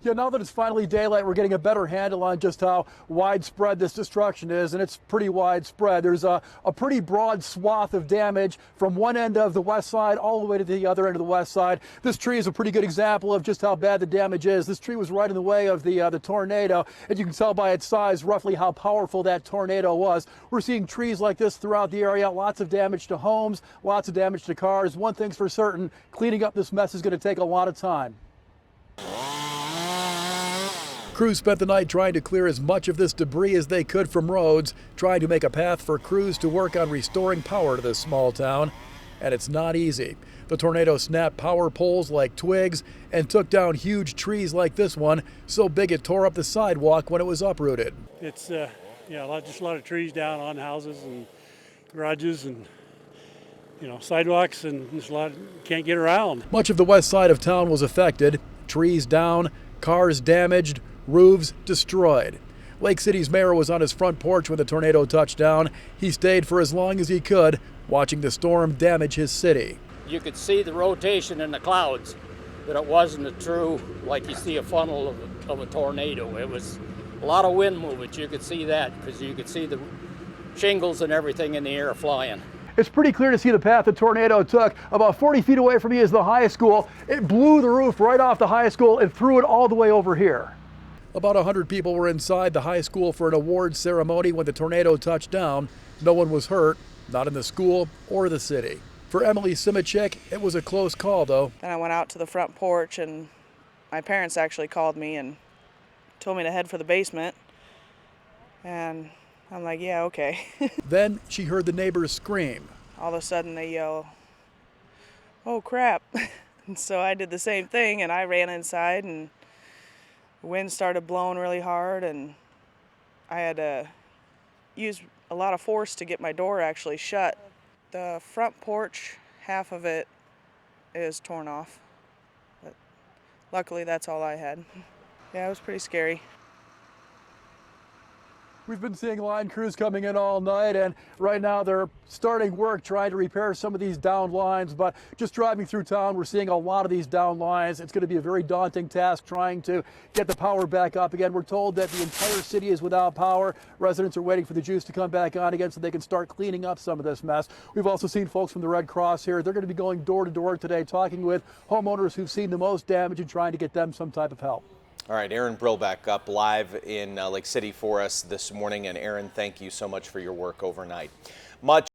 Yeah, now that it's finally daylight, we're getting a better handle on just how widespread this destruction is, and it's pretty widespread. There's a pretty broad swath of damage from one end of the west side all the way to the other end of the west side. This tree is a pretty good example of just how bad the damage is. This tree was right in the way of the tornado, and you can tell by its size roughly how powerful that tornado was. We're seeing trees like this throughout the area, lots of damage to homes, lots of damage to cars. One thing's for certain, cleaning up this mess is going to take a lot of time. Crews spent the night trying to clear as much of this debris as they could from roads, trying to make a path for crews to work on restoring power to this small town. And it's not easy. The tornado snapped power poles like twigs and took down huge trees like this one, so big it tore up the sidewalk when it was uprooted. It's just a lot of trees down on houses and garages and sidewalks, and just a lot can't get around. Much of the west side of town was affected. Trees down, cars damaged, roofs destroyed. Lake City's mayor was on his front porch when the tornado touched down. He stayed for as long as he could, watching the storm damage his city. You could see the rotation in the clouds, that it wasn't a true, like you see a funnel of a tornado. It was a lot of wind movement. You could see that because you could see the shingles and everything in the air flying. It's pretty clear to see the path the tornado took. About 40 feet away from me is the high school. It blew the roof right off the high school and threw it all the way over here. About 100 people were inside the high school for an awards ceremony when the tornado touched down. No one was hurt, not in the school or the city. For Emily Simichek, it was a close call, though. Then I went out to the front porch, and my parents actually called me and told me to head for the basement. And I'm like, yeah, okay. Then she heard the neighbors scream. All of a sudden they yell, "Oh, crap." And so I did the same thing, and I ran inside, and the wind started blowing really hard, and I had to use a lot of force to get my door actually shut. The front porch, half of it is torn off, but luckily that's all I had. Yeah, it was pretty scary. We've been seeing line crews coming in all night, and right now they're starting work trying to repair some of these down lines. But just driving through town, we're seeing a lot of these down lines. It's going to be a very daunting task trying to get the power back up again. We're told that the entire city is without power. Residents are waiting for the juice to come back on again so they can start cleaning up some of this mess. We've also seen folks from the Red Cross here. They're going to be going door to door today, talking with homeowners who've seen the most damage and trying to get them some type of help. All right, Aaron Brilbeck up live in Lake City for us this morning. And Aaron, thank you so much for your work overnight. Much